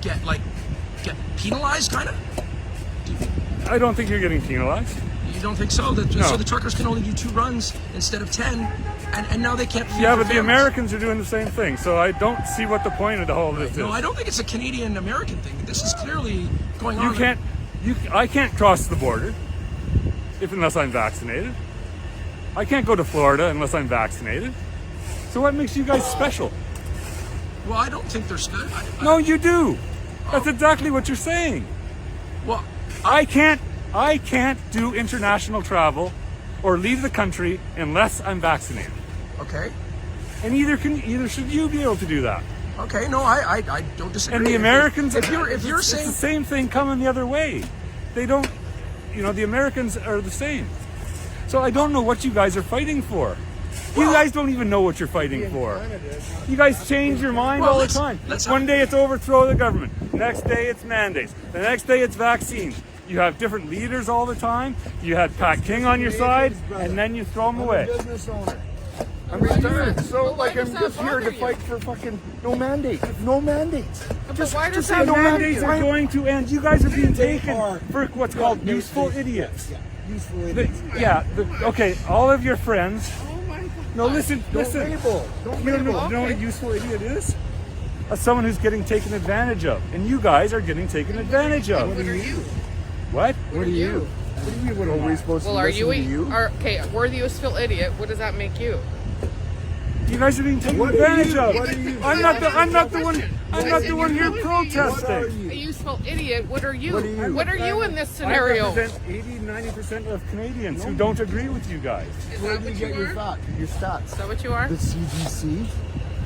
get penalized, kind of? I don't think you're getting penalized. You don't think so? No. So the truckers can only do 2 runs instead of 10, and now they can't feed Yeah, their but the families. Americans are doing the same thing, so I don't see what the point of the whole of this is. No, I don't think it's a Canadian-American thing. This is clearly going on. I can't cross the border unless I'm vaccinated. I can't go to Florida unless I'm vaccinated. So what makes you guys special? Well, I don't think they're special. No, you do. That's exactly what you're saying. Well, I can't do international travel or leave the country unless I'm vaccinated. okay. And either should you be able to do that. Okay, no, I don't disagree. And the Americans, if you're it's saying the same thing coming the other way. They don't, the Americans are the same. So I don't know what you guys are fighting for. You guys don't even know what you're fighting for. You guys change your mind all the time. One day it's overthrow the government. The next day it's mandates. The next day it's vaccines. You have different leaders all the time. You had Pat King on your side, and then you throw them away. I'm a business owner. I'm retired, so like I'm just here to fight for fucking no mandate. No mandates. Just why does The that mandates matter? are going to end. You guys are being taken for what's called useful idiots. Useful idiots. Okay, all of your friends. Oh my God. No, listen. Don't label. You don't know what a useful idiot is? Someone who's getting taken advantage of. And you guys are getting taken advantage of. What are you? What? What are you? What do you mean? What are we supposed to Well, are listen you? to you? Okay, we're the useful idiot. What does that make you? You guys are being taken What are advantage you? of. What are you? I'm not the one. I'm not the one here What are protesting. A you? useful idiot. What are you? What are you? What are you in this I scenario? represent 80-90% of Canadians who don't agree with you guys. Is Where that do you what get you your are? stats? Is that what you are? The CDC?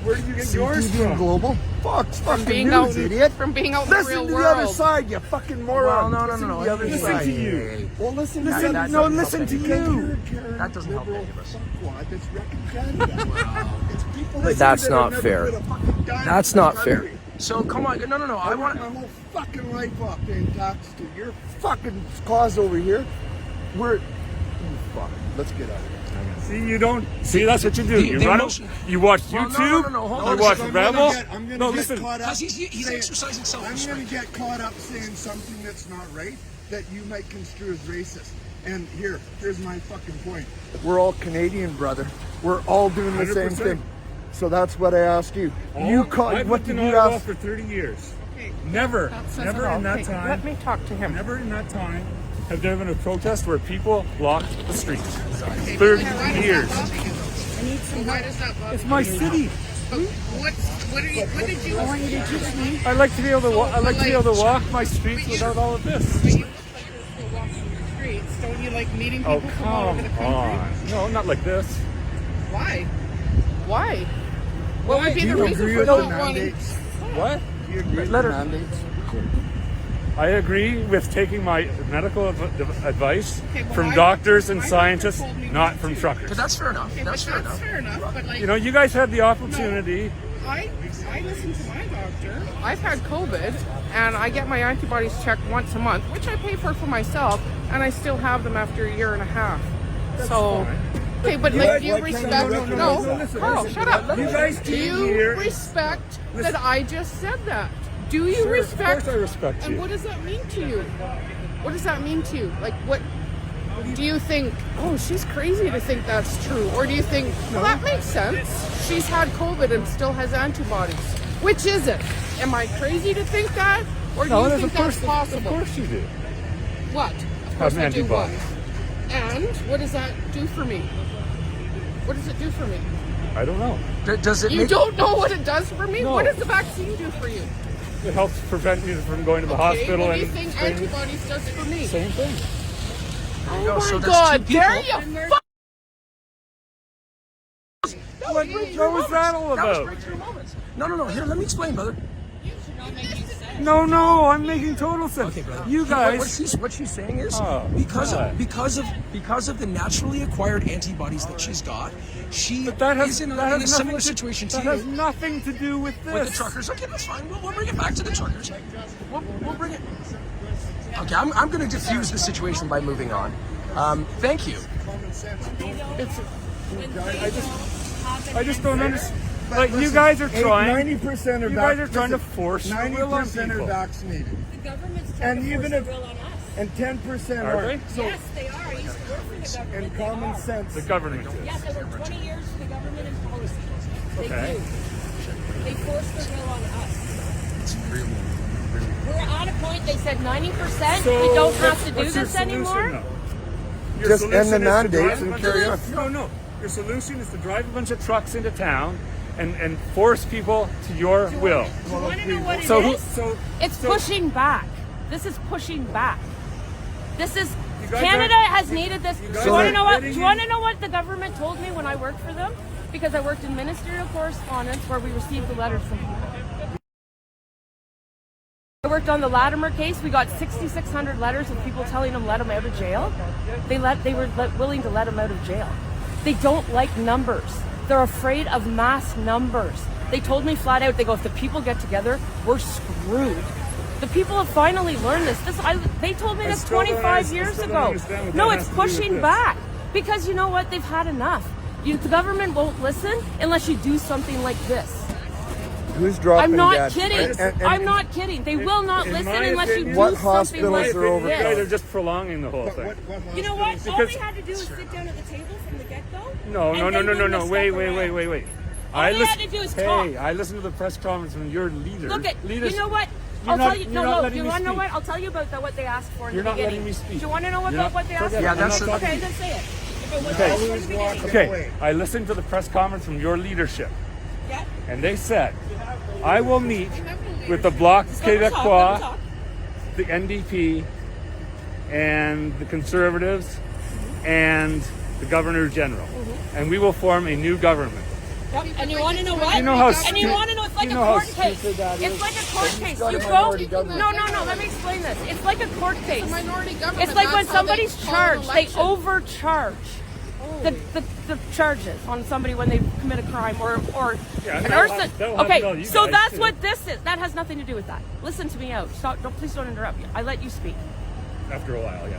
Where did you get yours CTV and from? Global? Fuck, it's From fucking being news, out, idiot. from being out in the Listen real to the other world. side, you fucking moron. Well, no. Listen to the other Listen side. to you. Well, listen to Listen, that no, doesn't listen help to any. you. That doesn't help any of us. Fuckwad that's wrecking Canada. It's people like That's you that not have fair. never put a fucking dime in That's this not country. fair. So come on, no. I want my whole fucking life up paying taxes to your fucking cause over here. Fuck. Let's get out of here. See, you don't. See, that's what you do. The You run. emotion- You watch Well, YouTube. no, hold You on a watch second. Rebel. I'm gonna No, get listen. caught up. Because he's saying- exercising I'm self-restraint. going to get caught up saying something that's not right that you might construe as racist. And here's my fucking point. We're all Canadian, brother. We're all doing the same 100%. thing. So that's what I ask you. I've What lived did in you Ottawa ask? for 30 years. Okay, Never that says in it all. that Okay, time. Let me talk to him. Never in that time have there been a protest where people blocked the streets. 30 years. Why does that bother It's my you? city. What did you? I want you to teach me. I like to be able to. I like to be able to walk my streets without all of this. But you look like you're still walking the streets. Don't you like meeting people Oh, from all over the come country? on. No, not like this. Why? Why? What would be Do the you reason agree for with not the wanting? mandates? What? Do you agree with Let the her- mandates? I agree with taking my medical advice Okay, well, from my doctors doctor- and my scientists, doctor told me not not from to. truckers. But that's fair enough. Okay, That's but fair that's enough. fair enough. But like, You know, you guys had the opportunity. I listen to my doctor. I've had COVID, and I get my antibodies checked once a month, which I pay for myself, and I still have them after a year and a half. So, okay, but like, do you respect? No, listen, Carl, listen. shut up. You guys Do came you here. respect Listen. that I just said that? Do you Sure, respect? Of course I respect And you. what does that mean to you? What does that mean to you? Like, what do you think? Oh, she's crazy to think that's true, or do you think, well, that makes sense? She's had COVID and still has antibodies. Which is it? Am I crazy to think that, or do you think that's possible? Of course you do. What? Of course Have I do what? antibodies. And what does that do for me? What does it do for me? I don't know. Does it You make don't know what it does for me? No. What does the vaccine do for you? It helps prevent you from going to the Okay, hospital what do you and think staying- antibodies does for me? same thing. Oh go. my So there's God! two There people. you fuck! What was that all That was about? breakthrough moments. No. Here, let me explain, brother. No, I'm making total sense. Okay, brother. You guys. What she's saying is Oh, because God. of the naturally acquired antibodies that she's got, she But that has, is in that a has similar nothing to- situation to that you has nothing to do with this. with the truckers. Okay, that's fine. We'll bring it back to the truckers. We'll bring it. Okay, I'm going to diffuse the situation by moving on. Thank you. I just don't understand. Like, you listen, guys are trying. 90% are You guys are trying to force your will on 90% are people. vaccinated. The government's trying to force their will on us. And 10% Are they? aren't. So, Yes, they are. I used to work for the government. and They common are. sense. The government is. Yes, I worked 20 years for the government in policy. They Okay. do. They force their will on us. It's really, really. We're at a point, they said 90%. So, we don't have to do what's your this solution, anymore. though? Your Just end solution the is to mandates drive a and bunch carry of- on. No. Your solution is to drive a bunch of trucks into town and force people to your will. Do you want to know what it So, is? It's so- pushing back. This is pushing back. This is You guys Canada are- has needed this. Do guys you want are to know what? Do letting you want to know what the government told me when I worked for them? Because I worked in ministerial correspondence where we received the letters from people. I worked on the Latimer case. We got 6,600 letters of people telling them let them out of jail. They were willing to let them out of jail. They don't like numbers. They're afraid of mass numbers. They told me flat out, they go, if the people get together, we're screwed. The people have finally learned this. They told me I this still don't 25 understand- years I still don't ago. understand what No, that it's has to do with pushing this. back. Because you know what? They've had enough. The government won't listen unless you do something like this. Who's dropping I'm not dead? kidding. And I'm not kidding. They will not in listen my unless you opinion- do What something hospitals like are over- You guys are this. just prolonging the whole thing. You know what? All Because- they had to do was sit down at the table from the get-go. No. and then bring the stuff Wait. around. All I they listen- had to do is talk. Hey, I listened to the press conference from your leader. Look at, leaders. you know what? You're I'll not- tell you. you're No, not no. letting You me want to know speak. what? I'll tell you about what they asked for in You're the not beginning. letting me speak. Do you want to know You're about not- what they asked forget for? it. Yeah, that's I'm not Okay, talking- then say it. If it was Okay. all from the beginning. Okay, I listened to the press conference from your leadership, Yeah. and they said, I will meet with the Bloc Let them Québécois, talk. the NDP, and the Conservatives, and the Governor General, and we will form a new government. Yep. And you want to know what? You know how and you stu- want to know it's like you a know how court case. stupid that It's is? like a court case. got a You go. minority government. No. Let me explain this. It's like a court case. It's a minority government. It's like when That's how they somebody's call an charged, they election. overcharge the charges on somebody when they commit a crime or Yeah, an that'll arson. happen- that'll happen to all Okay, you so guys, that's too. what this is. That has nothing to do with that. Listen to me out. Stop. Please don't interrupt me. I let you speak. After a while, yeah.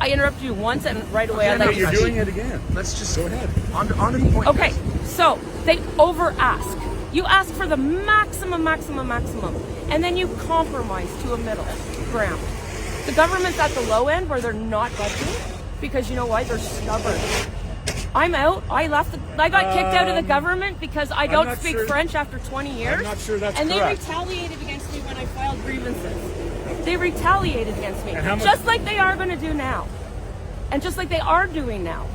I interrupted you once and right away I Okay, let you You're speak. doing it again. Let's just go ahead. On to the point. Okay, so they over ask. You ask for the maximum, and then you compromise to a middle ground. The government's at the low end where they're not budging because you know why? They're stubborn. I'm out. I left. I got kicked out of the government because I don't not speak sure- French after 20 years. I'm not sure that's and correct. they retaliated against me when I filed grievances. They retaliated against me, And how much- just like they are going to do now, and just like they are doing now,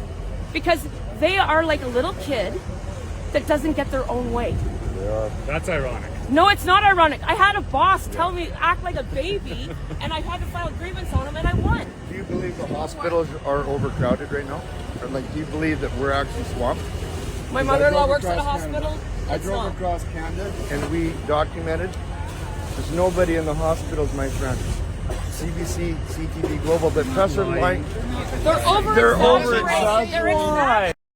because they are like a little kid that doesn't get their own way. That's ironic. No, it's not ironic. I had a boss tell me act like a baby, and I had to file a grievance on him, and I won. Do you believe the hospitals are overcrowded right now? Or like, do you believe that we're actually swamped? My I mother-in-law drove works at a across hospital. Canada. I It's drove not. across Canada and we documented there's nobody in the hospitals, my friend. CBC, CTV Global, the press are lying. They're over. They're exaggerating. They're over-exaggerating. exaggerating.